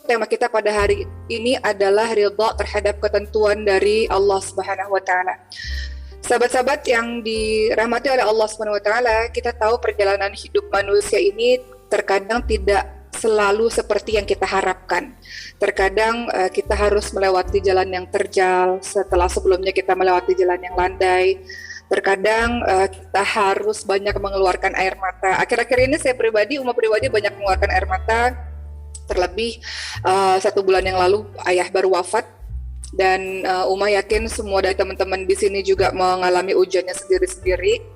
tema kita pada hari ini adalah ridha terhadap ketentuan dari Allah Subhanahu wa taala. Sahabat-sahabat yang dirahmati oleh Allah Subhanahu wa taala, kita tahu perjalanan hidup manusia ini terkadang tidak selalu seperti yang kita harapkan. Terkadang kita harus melewati jalan yang terjal setelah sebelumnya kita melewati jalan yang landai. Terkadang kita harus banyak mengeluarkan air mata. Akhir-akhir ini saya pribadi, Uma pribadi banyak mengeluarkan air mata. Terlebih 1 bulan yang lalu ayah baru wafat, dan Uma yakin semua dari teman-teman di sini juga mengalami ujiannya sendiri-sendiri.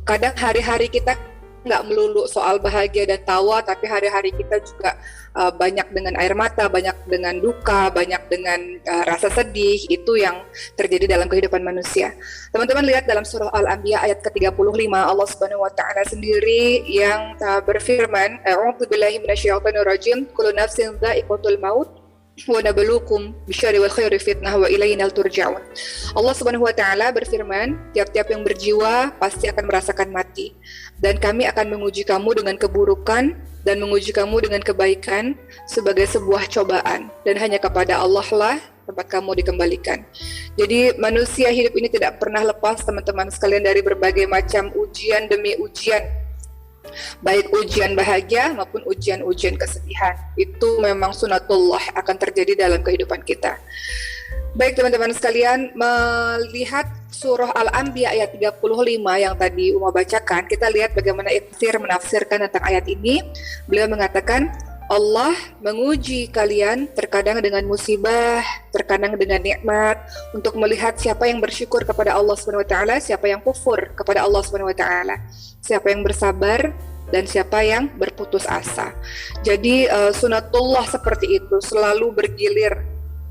Kadang hari-hari kita nggak melulu soal bahagia dan tawa, tapi hari-hari kita juga banyak dengan air mata, banyak dengan duka, banyak dengan rasa sedih. Itu yang terjadi dalam kehidupan manusia. Teman-teman lihat dalam surah Al-Anbiya ayat ke-35, Allah Subhanahu wa taala sendiri yang berfirman, A'udzubillahi minasyaitonirrajim, kullu nafsin dha'iqatul maut wa nabluukum bisyarri wal khairi fitnah wa ilaina turja'un. Allah Subhanahu wa taala berfirman, tiap-tiap yang berjiwa pasti akan merasakan mati, dan kami akan menguji kamu dengan keburukan dan menguji kamu dengan kebaikan sebagai sebuah cobaan, dan hanya kepada Allah lah tempat kamu dikembalikan. Jadi manusia hidup ini tidak pernah lepas, teman-teman sekalian, dari berbagai macam ujian demi ujian, baik ujian bahagia maupun ujian-ujian kesedihan. Itu memang sunatullah akan terjadi dalam kehidupan kita. Baik teman-teman sekalian, melihat surah Al-Anbiya ayat 35 yang tadi Uma bacakan, kita lihat bagaimana Ibnu Katsir menafsirkan tentang ayat ini. Beliau mengatakan, Allah menguji kalian terkadang dengan musibah, terkadang dengan nikmat, untuk melihat siapa yang bersyukur kepada Allah Subhanahu wa taala, siapa yang kufur kepada Allah Subhanahu wa taala, siapa yang bersabar dan siapa yang berputus asa. Jadi sunatullah seperti itu, selalu bergilir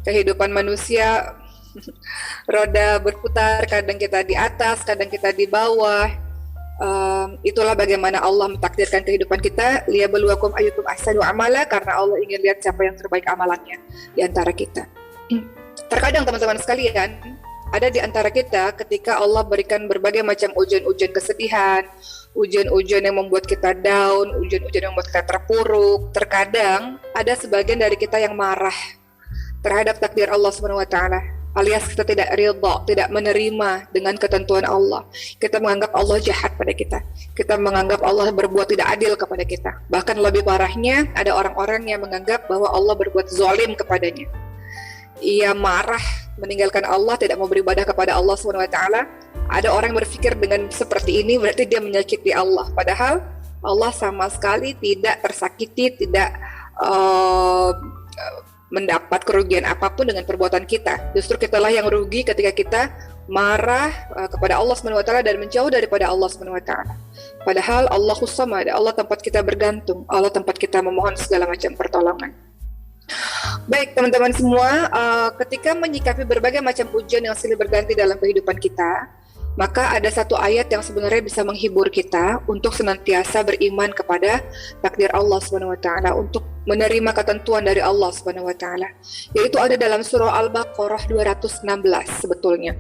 kehidupan manusia. Roda berputar, kadang kita di atas, kadang kita di bawah. Itulah bagaimana Allah mentakdirkan kehidupan kita, liyabluwakum ayyukum ahsanu amala, karena Allah ingin lihat siapa yang terbaik amalannya di antara kita. Terkadang teman-teman sekalian, ada di antara kita ketika Allah berikan berbagai macam ujian-ujian kesedihan, ujian-ujian yang membuat kita down, ujian-ujian yang membuat kita terpuruk. Terkadang ada sebagian dari kita yang marah terhadap takdir Allah Subhanahu wa taala, alias kita tidak ridha, tidak menerima dengan ketentuan Allah. Kita menganggap Allah jahat pada kita. Kita menganggap Allah berbuat tidak adil kepada kita. Bahkan lebih parahnya, ada orang-orang yang menganggap bahwa Allah berbuat zalim kepadanya. Ia marah, meninggalkan Allah, tidak mau beribadah kepada Allah SWT. Ada orang yang berpikir dengan seperti ini, berarti dia menyakiti Allah. Padahal Allah sama sekali tidak tersakiti, tidak mendapat kerugian apapun dengan perbuatan kita. Justru kitalah yang rugi ketika kita marah kepada Allah SWT dan menjauh daripada Allah SWT. Padahal Allahus Samad, Allah tempat kita bergantung, Allah tempat kita memohon segala macam pertolongan. Baik teman-teman semua, ketika menyikapi berbagai macam ujian yang silih berganti dalam kehidupan kita, maka ada satu ayat yang sebenarnya bisa menghibur kita untuk senantiasa beriman kepada takdir Allah Subhanahu wa taala, untuk menerima ketentuan dari Allah Subhanahu wa taala. Yaitu ada dalam surah Al-Baqarah 216 sebetulnya.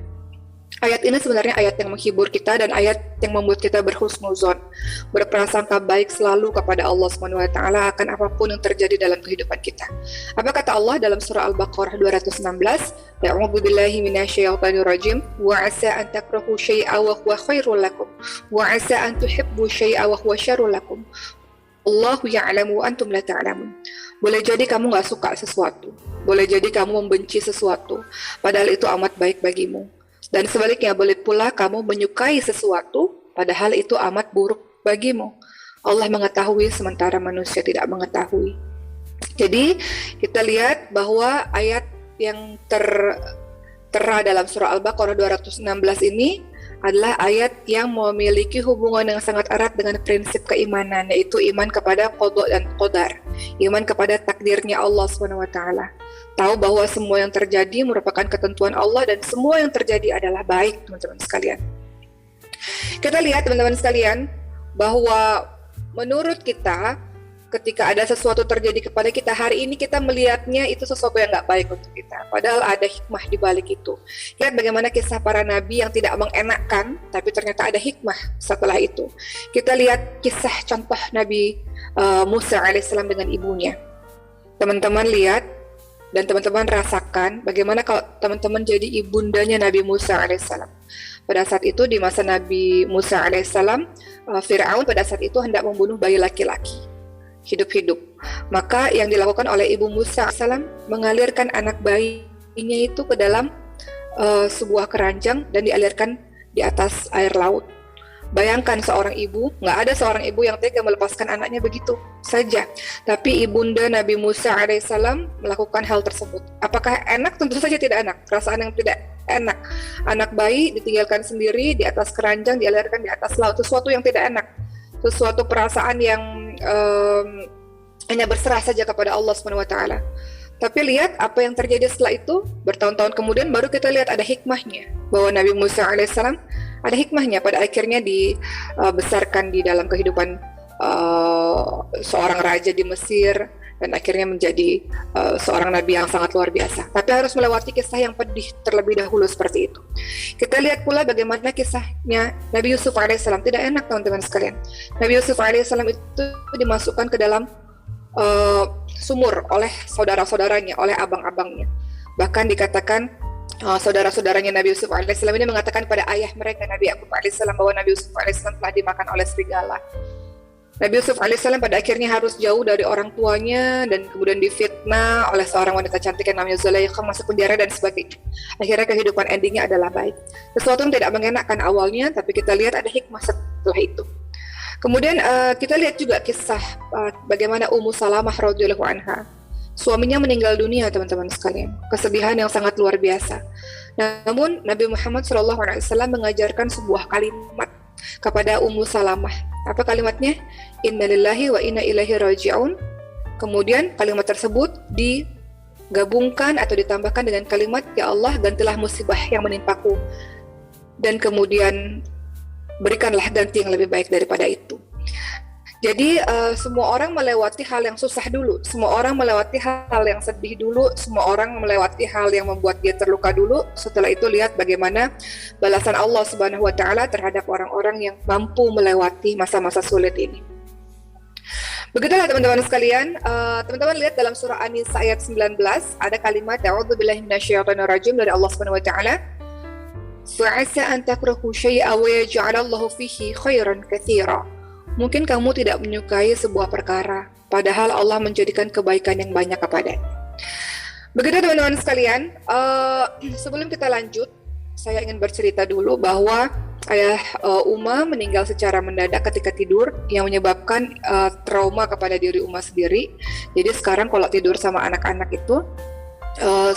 Ayat ini sebenarnya ayat yang menghibur kita dan ayat yang membuat kita berhusnuzon, berprasangka baik selalu kepada Allah Subhanahu wa taala akan apapun yang terjadi dalam kehidupan kita. Apa kata Allah dalam surah Al-Baqarah 216? A'udzu billahi minasyaitonir rajim. Wa 'asa an takrahu syai'an wa huwa khairul lakum wa 'asa an tuhibbu syai'an wa huwa syarrul lakum. Allahu ya'lamu wa antum la ta'lamun. Boleh jadi kamu enggak suka sesuatu, boleh jadi kamu membenci sesuatu, padahal itu amat baik bagimu. Dan sebaliknya, boleh pula kamu menyukai sesuatu, padahal itu amat buruk bagimu. Allah mengetahui sementara manusia tidak mengetahui. Jadi kita lihat bahwa ayat yang tertera dalam surah Al-Baqarah 216 ini adalah ayat yang memiliki hubungan yang sangat erat dengan prinsip keimanan, yaitu iman kepada qada dan qadar, iman kepada takdirnya Allah SWT. Tahu bahwa semua yang terjadi merupakan ketentuan Allah dan semua yang terjadi adalah baik, teman-teman sekalian. Kita lihat teman-teman sekalian bahwa menurut kita, ketika ada sesuatu terjadi kepada kita hari ini, kita melihatnya itu sesuatu yang nggak baik untuk kita. Padahal ada hikmah di balik itu. Lihat bagaimana kisah para nabi yang tidak mengenakkan, tapi ternyata ada hikmah setelah itu. Kita lihat kisah contoh Nabi Musa alaihissalam dengan ibunya. Teman-teman lihat dan teman-teman rasakan bagaimana kalau teman-teman jadi ibundanya Nabi Musa alaihissalam. Pada saat itu di masa Nabi Musa alaihissalam, Fir'aun pada saat itu hendak membunuh bayi laki-laki hidup-hidup. Maka yang dilakukan oleh ibu Musa alaihissalam mengalirkan anak bayinya itu ke dalam sebuah keranjang dan dialirkan di atas air laut. Bayangkan seorang ibu, nggak ada seorang ibu yang tega melepaskan anaknya begitu saja. Tapi ibunda Nabi Musa alaihissalam melakukan hal tersebut. Apakah enak? Tentu saja tidak enak. Perasaan yang tidak enak. Anak bayi ditinggalkan sendiri di atas keranjang, dialirkan di atas laut. Sesuatu yang tidak enak. Sesuatu perasaan yang hanya berserah saja kepada Allah SWT. Tapi lihat apa yang terjadi setelah itu. Bertahun-tahun kemudian baru kita lihat ada hikmahnya, bahwa Nabi Musa alaihissalam ada hikmahnya, pada akhirnya dibesarkan di dalam kehidupan seorang raja di Mesir dan akhirnya menjadi seorang nabi yang sangat luar biasa. Tapi harus melewati kisah yang pedih terlebih dahulu seperti itu. Kita lihat pula bagaimana kisahnya Nabi Yusuf alaihissalam. Tidak enak teman-teman sekalian. Nabi Yusuf alaihissalam itu dimasukkan ke dalam sumur oleh saudara-saudaranya, oleh abang-abangnya. Bahkan dikatakan saudara-saudaranya Nabi Yusuf alaihissalam ini mengatakan pada ayah mereka Nabi Yaqub alaihissalam bahwa Nabi Yusuf alaihissalam telah dimakan oleh serigala. Nabi Yusuf alaihissalam pada akhirnya harus jauh dari orang tuanya dan kemudian difitnah oleh seorang wanita cantik yang namanya Zulaikha, masuk penjara dan sebagainya. Akhirnya kehidupan endingnya adalah baik. Sesuatu yang tidak mengenakan awalnya, tapi kita lihat ada hikmah setelah itu. Kemudian kita lihat juga kisah bagaimana Ummu Salamah radhiyallahu anha. Suaminya meninggal dunia teman-teman sekalian. Kesedihan yang sangat luar biasa. Namun Nabi Muhammad SAW mengajarkan sebuah kalimat kepada Ummu Salamah. Apa kalimatnya? Innalillahi wa inna ilaihi raji'un. Kemudian kalimat tersebut digabungkan atau ditambahkan dengan kalimat, ya Allah gantilah musibah yang menimpaku. Dan kemudian berikanlah ganti yang lebih baik daripada itu. Jadi semua orang melewati hal yang susah dulu, semua orang melewati hal yang sedih dulu, semua orang melewati hal yang membuat dia terluka dulu. Setelah itu lihat bagaimana balasan Allah Subhanahu wa taala terhadap orang-orang yang mampu melewati masa-masa sulit ini. Begitulah teman-teman sekalian. Teman-teman lihat dalam surah An-Nisa ayat 19 ada kalimat a'udzubillahi minasyaitonirrajim dari Allah Subhanahu wa taala. Fa'asa an takrahu syai'an wa yaj'alallahu fihi khairan katsira. Mungkin kamu tidak menyukai sebuah perkara, padahal Allah menjadikan kebaikan yang banyak kepadanya. Begitu teman-teman sekalian, sebelum kita lanjut, saya ingin bercerita dulu bahwa ayah Uma meninggal secara mendadak ketika tidur, yang menyebabkan trauma kepada diri Uma sendiri. Jadi sekarang kalau tidur sama anak-anak itu,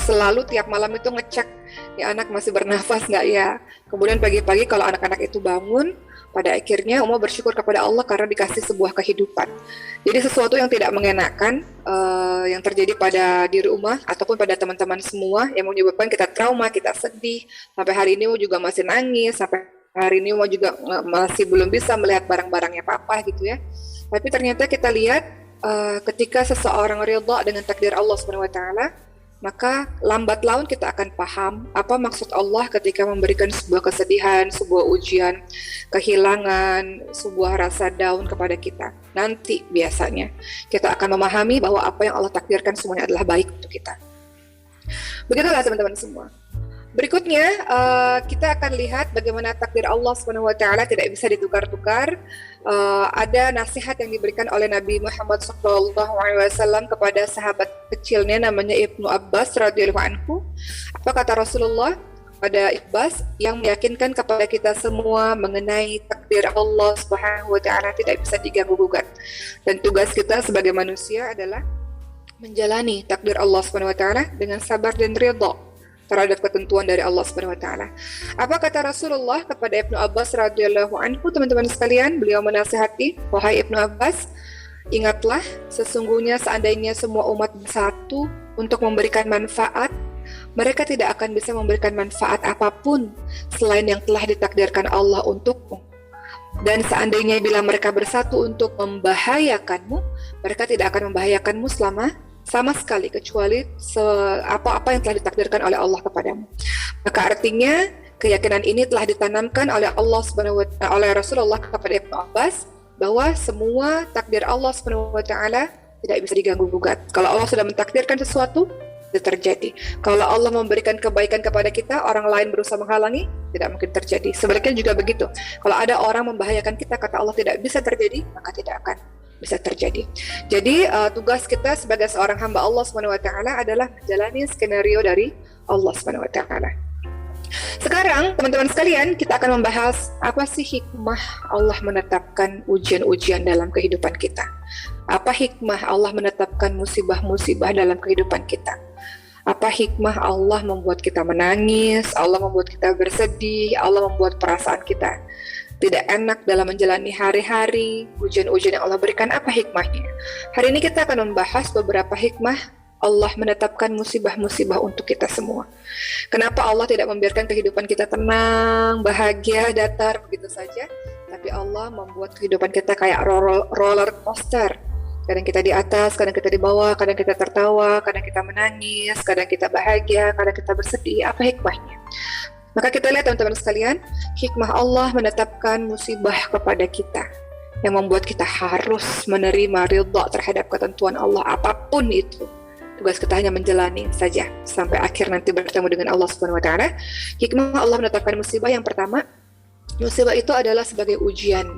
selalu tiap malam itu ngecek, ya anak masih bernafas nggak ya. Kemudian pagi-pagi kalau anak-anak itu bangun, pada akhirnya Uma bersyukur kepada Allah karena dikasih sebuah kehidupan. Jadi sesuatu yang tidak mengenakan yang terjadi pada diri Uma ataupun pada teman-teman semua yang menyebabkan kita trauma, kita sedih. Sampai hari ini Uma juga masih nangis, sampai hari ini Uma juga masih belum bisa melihat barang-barangnya papa gitu ya. Tapi ternyata kita lihat ketika seseorang ridha dengan takdir Allah Subhanahu wa taala, maka lambat laun kita akan paham apa maksud Allah ketika memberikan sebuah kesedihan, sebuah ujian, kehilangan, sebuah rasa down kepada kita. Nanti biasanya kita akan memahami bahwa apa yang Allah takdirkan semuanya adalah baik untuk kita. Begitulah teman-teman semua. Berikutnya kita akan lihat bagaimana takdir Allah Subhanahu wa taala tidak bisa ditukar-tukar. Ada nasihat yang diberikan oleh Nabi Muhammad SAW kepada sahabat kecilnya namanya Ibnu Abbas radhiyallahu anhu. Apa kata Rasulullah pada Abbas yang meyakinkan kepada kita semua mengenai takdir Allah Subhanahu wa taala tidak bisa diganggu-gugat. Dan tugas kita sebagai manusia adalah menjalani takdir Allah Subhanahu wa taala dengan sabar dan ridha terhadap ketentuan dari Allah Subhanahu wa taala. Apa kata Rasulullah kepada Ibnu Abbas radhiyallahu anhu, teman-teman sekalian? Beliau menasihati, wahai Ibnu Abbas, ingatlah sesungguhnya seandainya semua umat bersatu untuk memberikan manfaat, mereka tidak akan bisa memberikan manfaat apapun selain yang telah ditakdirkan Allah untukmu. Dan seandainya bila mereka bersatu untuk membahayakanmu, mereka tidak akan membahayakanmu sama sekali kecuali apa-apa yang telah ditakdirkan oleh Allah kepadamu. Maka artinya keyakinan ini telah ditanamkan oleh Allah Subhanahu wa taala, oleh Rasulullah kepada Ibnu Abbas, bahwa semua takdir Allah Subhanahu wa taala tidak bisa diganggu gugat. Kalau Allah sudah mentakdirkan sesuatu, itu terjadi. Kalau Allah memberikan kebaikan kepada kita, orang lain berusaha menghalangi, tidak mungkin terjadi. Sebaliknya juga begitu. Kalau ada orang membahayakan kita, kata Allah tidak bisa terjadi, maka tidak akan bisa terjadi. Jadi tugas kita sebagai seorang hamba Allah SWT adalah menjalani skenario dari Allah SWT. Sekarang teman-teman sekalian, kita akan membahas apa sih hikmah Allah menetapkan ujian-ujian dalam kehidupan kita. Apa hikmah Allah menetapkan musibah-musibah dalam kehidupan kita. Apa hikmah Allah membuat kita menangis, Allah membuat kita bersedih, Allah membuat perasaan kita tidak enak dalam menjalani hari-hari, ujian-ujian yang Allah berikan, apa hikmahnya? Hari ini kita akan membahas beberapa hikmah Allah menetapkan musibah-musibah untuk kita semua. Kenapa Allah tidak membiarkan kehidupan kita tenang, bahagia, datar begitu saja, tapi Allah membuat kehidupan kita kayak roller coaster. Kadang kita di atas, kadang kita di bawah, kadang kita tertawa, kadang kita menangis, kadang kita bahagia, kadang kita bersedih. Apa hikmahnya? Maka kita lihat teman-teman sekalian, hikmah Allah menetapkan musibah kepada kita yang membuat kita harus menerima ridha terhadap ketentuan Allah apapun itu. Tugas kita hanya menjalani saja sampai akhir nanti bertemu dengan Allah Subhanahu wa taala. Hikmah Allah menetapkan musibah yang pertama, musibah itu adalah sebagai ujian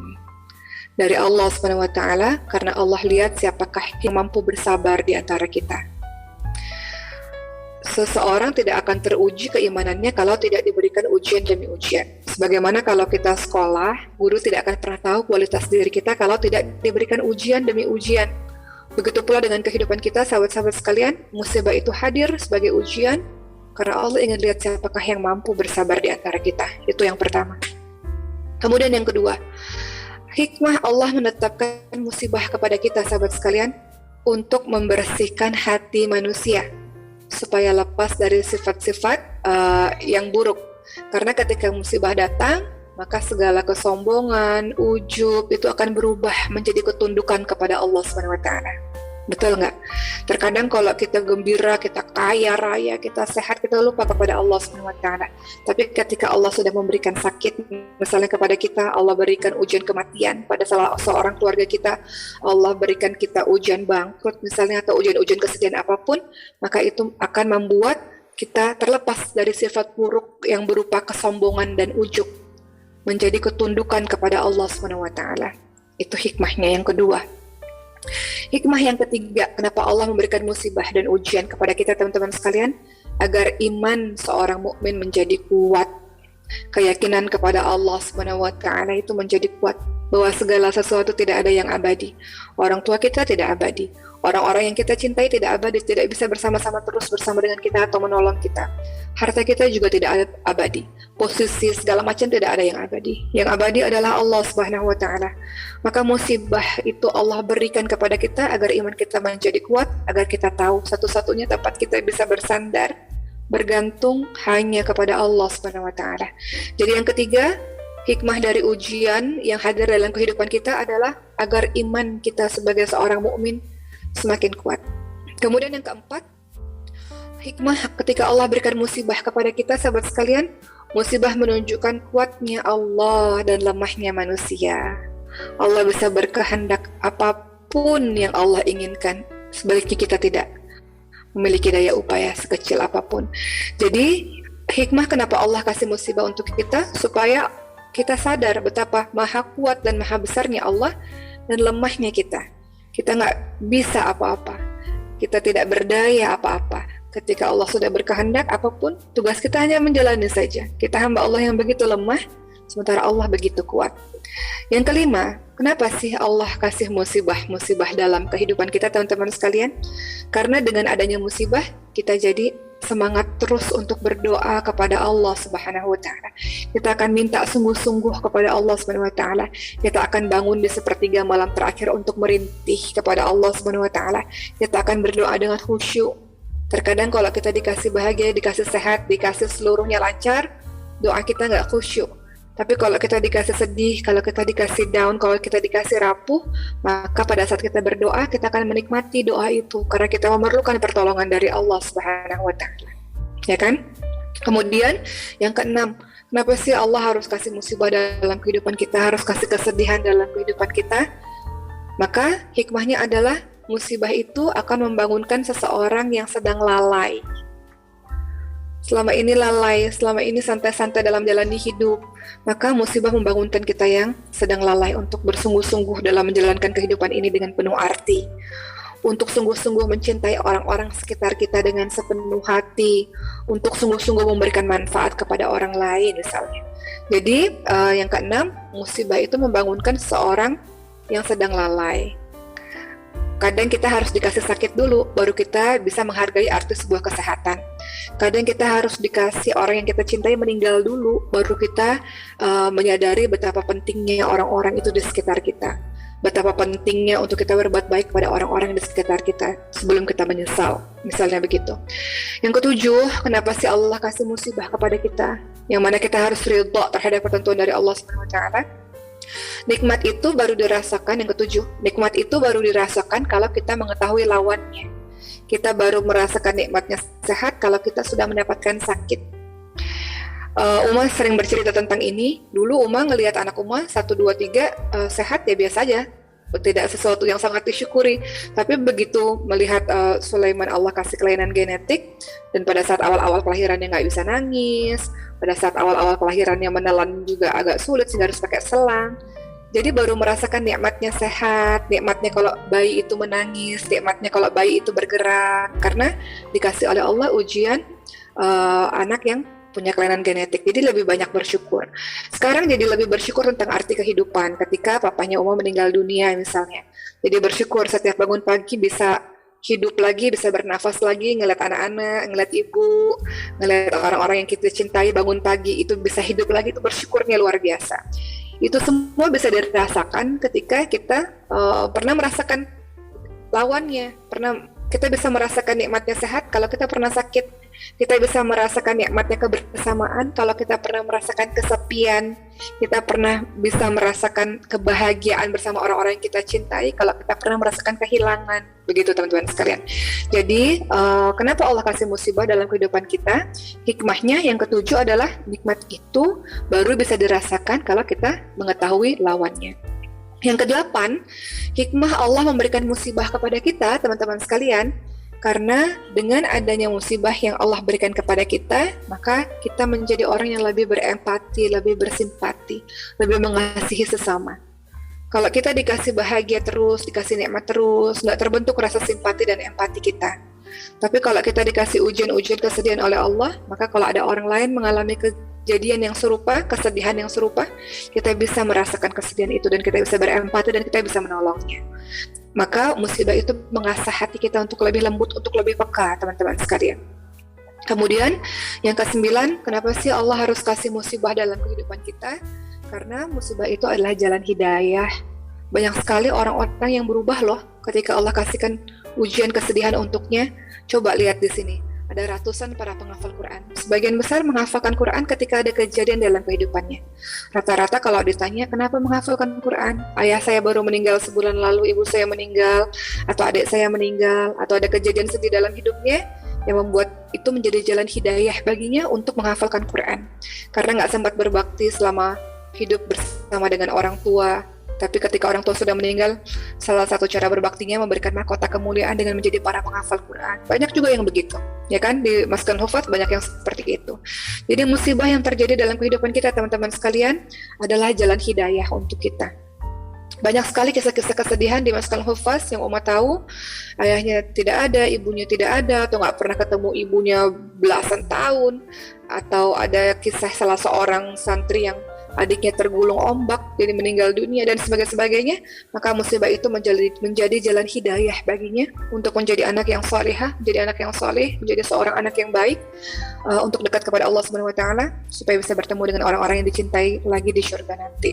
dari Allah Subhanahu wa taala karena Allah lihat siapakah yang mampu bersabar di antara kita. Seseorang tidak akan teruji keimanannya kalau tidak diberikan ujian demi ujian. Sebagaimana kalau kita sekolah, guru tidak akan pernah tahu kualitas diri kita kalau tidak diberikan ujian demi ujian. Begitu pula dengan kehidupan kita, sahabat-sahabat sekalian, musibah itu hadir sebagai ujian karena Allah ingin lihat siapakah yang mampu bersabar di antara kita. Itu yang pertama. Kemudian yang kedua, hikmah Allah menetapkan musibah kepada kita, sahabat sekalian, untuk membersihkan hati manusia supaya lepas dari sifat-sifat yang buruk. Karena ketika musibah datang, maka segala kesombongan, ujub itu akan berubah menjadi ketundukan kepada Allah SWT. Betul nggak? Terkadang kalau kita gembira, kita kaya raya, kita sehat, kita lupa kepada Allah SWT. Tapi ketika Allah sudah memberikan sakit, misalnya kepada kita, Allah berikan ujian kematian pada salah seorang keluarga kita, Allah berikan kita ujian bangkrut misalnya, atau ujian-ujian kesedihan apapun, maka itu akan membuat kita terlepas dari sifat buruk yang berupa kesombongan dan ujub, menjadi ketundukan kepada Allah SWT. Itu hikmahnya yang kedua. Hikmah yang ketiga, kenapa Allah memberikan musibah dan ujian kepada kita, teman-teman sekalian, agar iman seorang mukmin menjadi kuat. Keyakinan kepada Allah SWT itu menjadi kuat, bahwa segala sesuatu tidak ada yang abadi. Orang tua kita tidak abadi, orang-orang yang kita cintai tidak abadi, tidak bisa bersama-sama terus bersama dengan kita atau menolong kita. Harta kita juga tidak abadi, posisi segala macam tidak ada yang abadi. Yang abadi adalah Allah Subhanahu wa taala. Maka musibah itu Allah berikan kepada kita agar iman kita menjadi kuat, agar kita tahu satu-satunya tempat kita bisa bersandar, bergantung hanya kepada Allah Subhanahu wa taala. Jadi yang ketiga, hikmah dari ujian yang hadir dalam kehidupan kita adalah agar iman kita sebagai seorang mukmin semakin kuat. Kemudian yang keempat, hikmah ketika Allah berikan musibah kepada kita, sahabat sekalian, musibah menunjukkan kuatnya Allah dan lemahnya manusia. Allah bisa berkehendak apapun yang Allah inginkan, sebaliknya kita tidak memiliki daya upaya sekecil apapun. Jadi hikmah kenapa Allah kasih musibah untuk kita, supaya kita sadar betapa maha kuat dan maha besarnya Allah dan lemahnya kita. Kita nggak bisa apa-apa, kita tidak berdaya apa-apa. Ketika Allah sudah berkehendak apapun, tugas kita hanya menjalani saja. Kita hamba Allah yang begitu lemah, sementara Allah begitu kuat. Yang kelima, kenapa sih Allah kasih musibah-musibah dalam kehidupan kita, teman-teman sekalian? Karena dengan adanya musibah, kita jadi semangat terus untuk berdoa kepada Allah Subhanahu wa taala. Kita akan minta sungguh-sungguh kepada Allah Subhanahu wa taala. Kita akan bangun di sepertiga malam terakhir untuk merintih kepada Allah Subhanahu wa taala. Kita akan berdoa dengan khusyuk. Terkadang kalau kita dikasih bahagia, dikasih sehat, dikasih seluruhnya lancar, doa kita nggak khusyuk. Tapi kalau kita dikasih sedih, kalau kita dikasih down, kalau kita dikasih rapuh, maka pada saat kita berdoa, kita akan menikmati doa itu, karena kita memerlukan pertolongan dari Allah Subhanahu wa ta'ala. Ya kan? Kemudian, yang keenam, kenapa sih Allah harus kasih musibah dalam kehidupan kita, harus kasih kesedihan dalam kehidupan kita? Maka hikmahnya adalah musibah itu akan membangunkan seseorang yang sedang lalai. Selama ini lalai, selama ini santai-santai dalam jalani hidup, maka musibah membangunkan kita yang sedang lalai untuk bersungguh-sungguh dalam menjalankan kehidupan ini dengan penuh arti. Untuk sungguh-sungguh mencintai orang-orang sekitar kita dengan sepenuh hati, untuk sungguh-sungguh memberikan manfaat kepada orang lain misalnya. Jadi yang keenam, musibah itu membangunkan seseorang yang sedang lalai. Kadang kita harus dikasih sakit dulu, baru kita bisa menghargai arti sebuah kesehatan. Kadang kita harus dikasih orang yang kita cintai meninggal dulu, baru kita menyadari betapa pentingnya orang-orang itu di sekitar kita. Betapa pentingnya untuk kita berbuat baik kepada orang-orang di sekitar kita sebelum kita menyesal, misalnya begitu. Yang ketujuh, kenapa sih Allah kasih musibah kepada kita? Yang mana kita harus ridha terhadap ketentuan dari Allah Subhanahu wa Ta'ala. Nikmat itu baru dirasakan, yang ketujuh, nikmat itu baru dirasakan kalau kita mengetahui lawannya. Kita baru merasakan nikmatnya sehat kalau kita sudah mendapatkan sakit. Uma sering bercerita tentang ini. Dulu Uma ngelihat anak Uma 1, 2, 3 sehat ya biasa aja, tidak sesuatu yang sangat disyukuri. Tapi begitu melihat Sulaiman Allah kasih kelainan genetik, dan pada saat awal-awal kelahirannya nggak bisa nangis, pada saat awal-awal kelahirannya menelan juga agak sulit sehingga harus pakai selang. Jadi baru merasakan nikmatnya sehat, nikmatnya kalau bayi itu menangis, nikmatnya kalau bayi itu bergerak, karena dikasih oleh Allah ujian anak yang punya kelainan genetik. Jadi lebih banyak bersyukur. Sekarang jadi lebih bersyukur tentang arti kehidupan ketika papanya Uma meninggal dunia misalnya. Jadi bersyukur setiap bangun pagi bisa hidup lagi, bisa bernafas lagi, ngeliat anak-anak, ngeliat ibu, ngeliat orang-orang yang kita cintai bangun pagi itu bisa hidup lagi, itu bersyukurnya luar biasa. Itu semua bisa dirasakan ketika kita pernah merasakan lawannya, kita bisa merasakan nikmatnya sehat kalau kita pernah sakit. Kita bisa merasakan nikmatnya kebersamaan kalau kita pernah merasakan kesepian. Kita pernah bisa merasakan kebahagiaan bersama orang-orang yang kita cintai kalau kita pernah merasakan kehilangan. Begitu teman-teman sekalian. Jadi kenapa Allah kasih musibah dalam kehidupan kita? Hikmahnya yang ketujuh adalah nikmat itu baru bisa dirasakan kalau kita mengetahui lawannya. Yang kedelapan, hikmah Allah memberikan musibah kepada kita, teman-teman sekalian, karena dengan adanya musibah yang Allah berikan kepada kita, maka kita menjadi orang yang lebih berempati, lebih bersimpati, lebih mengasihi sesama. Kalau kita dikasih bahagia terus, dikasih nikmat terus, nggak terbentuk rasa simpati dan empati kita. Tapi kalau kita dikasih ujian-ujian kesedihan oleh Allah, maka kalau ada orang lain mengalami kejadian yang serupa, kesedihan yang serupa, kita bisa merasakan kesedihan itu dan kita bisa berempati dan kita bisa menolongnya. Maka musibah itu mengasah hati kita untuk lebih lembut, untuk lebih peka, teman-teman sekalian. Kemudian yang ke-9, kenapa sih Allah harus kasih musibah dalam kehidupan kita? Karena musibah itu adalah jalan hidayah. Banyak sekali orang-orang yang berubah loh ketika Allah kasihkan ujian kesedihan untuknya. Coba lihat di sini. Ada ratusan para penghafal Quran. Sebagian besar menghafalkan Quran ketika ada kejadian dalam kehidupannya. Rata-rata kalau ditanya kenapa menghafalkan Quran, ayah saya baru meninggal sebulan lalu, ibu saya meninggal, atau adik saya meninggal, atau ada kejadian sedih dalam hidupnya yang membuat itu menjadi jalan hidayah baginya untuk menghafalkan Quran. Karena nggak sempat berbakti selama hidup bersama dengan orang tua. Tapi ketika orang tua sudah meninggal, salah satu cara berbaktinya memberikan mahkota kemuliaan dengan menjadi para penghafal Quran. Banyak juga yang begitu, ya kan? Di Maskan Hufaz banyak yang seperti itu. Jadi musibah yang terjadi dalam kehidupan kita, teman-teman sekalian, adalah jalan hidayah untuk kita. Banyak sekali kisah-kisah kesedihan di Maskan Hufaz yang Uma tahu, ayahnya tidak ada, ibunya tidak ada, atau nggak pernah ketemu ibunya belasan tahun, atau ada kisah salah seorang santri yang adiknya tergulung ombak jadi meninggal dunia dan sebagainya, maka musibah itu menjadi jalan hidayah baginya untuk menjadi anak yang salihah, menjadi anak yang saleh, menjadi seorang anak yang baik, untuk dekat kepada Allah Subhanahu wa Ta'ala, supaya bisa bertemu dengan orang-orang yang dicintai lagi di surga nanti.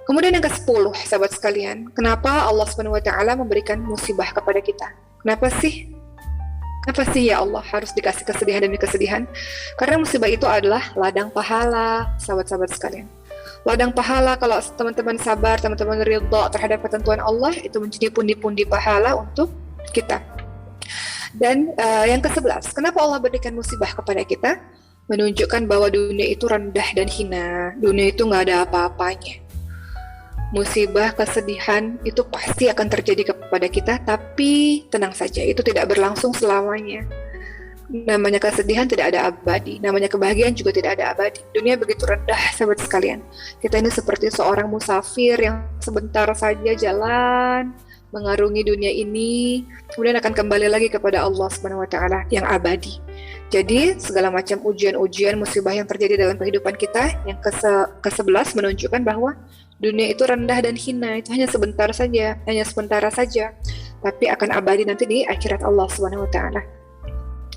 Kemudian yang ke-10, sahabat sekalian, kenapa Allah Subhanahu wa Ta'ala memberikan musibah kepada kita? Kenapa sih ya Allah harus dikasih kesedihan demi kesedihan? Karena musibah itu adalah ladang pahala, sahabat-sahabat sekalian. Ladang pahala, kalau teman-teman sabar, teman-teman ridha terhadap ketentuan Allah, itu menjadi pundi-pundi pahala untuk kita. Dan yang ke-11, kenapa Allah berikan musibah kepada kita? Menunjukkan bahwa dunia itu rendah dan hina, dunia itu nggak ada apa-apanya. musibah, kesedihan itu pasti akan terjadi kepada kita, tapi tenang saja, itu tidak berlangsung selamanya. Namanya kesedihan tidak ada abadi, namanya kebahagiaan juga tidak ada abadi. Dunia begitu rendah, sahabat sekalian. Kita ini seperti seorang musafir yang sebentar saja jalan mengarungi dunia ini, kemudian akan kembali lagi kepada Allah Subhanahu wa taala yang abadi. Jadi segala macam ujian-ujian, musibah yang terjadi dalam kehidupan kita, yang ke-11 menunjukkan bahwa dunia itu rendah dan hina, itu hanya sebentar saja, hanya sementara saja, tapi akan abadi nanti di akhirat Allah Subhanahu wa taala.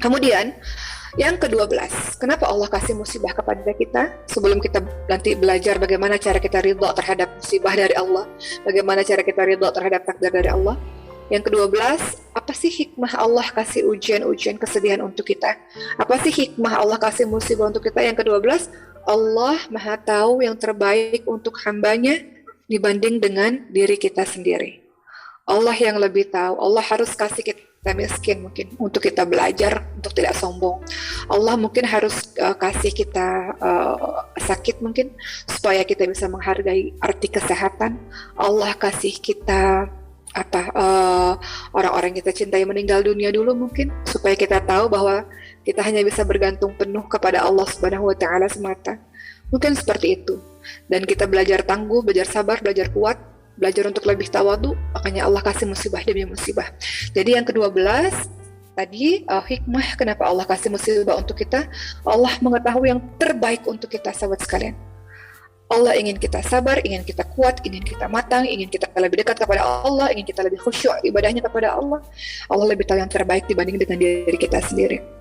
Kemudian yang ke-12, kenapa Allah kasih musibah kepada kita? Sebelum kita nanti belajar bagaimana cara kita ridha terhadap musibah dari Allah, bagaimana cara kita ridha terhadap takdir dari Allah. Yang ke-12, apa sih hikmah Allah kasih ujian-ujian kesedihan untuk kita? Apa sih hikmah Allah kasih musibah untuk kita? Yang ke-12, Allah Maha tahu yang terbaik untuk hambanya dibanding dengan diri kita sendiri. Allah yang lebih tahu. Allah harus kasih kita miskin mungkin untuk kita belajar untuk tidak sombong. Allah mungkin harus kasih kita sakit mungkin supaya kita bisa menghargai arti kesehatan. Allah kasih kita orang-orang yang kita cintai meninggal dunia dulu mungkin supaya kita tahu bahwa kita hanya bisa bergantung penuh kepada Allah Subhanahu wa taala semata. Mungkin seperti itu. Dan kita belajar tangguh, belajar sabar, belajar kuat, belajar untuk lebih tawadu, makanya Allah kasih musibah demi musibah. Jadi yang ke-12 tadi hikmah kenapa Allah kasih musibah untuk kita. Allah mengetahui yang terbaik untuk kita, sahabat sekalian. Allah ingin kita sabar, ingin kita kuat, ingin kita matang, ingin kita lebih dekat kepada Allah, ingin kita lebih khusyuk ibadahnya kepada Allah. Allah lebih tahu yang terbaik dibanding dengan diri kita sendiri.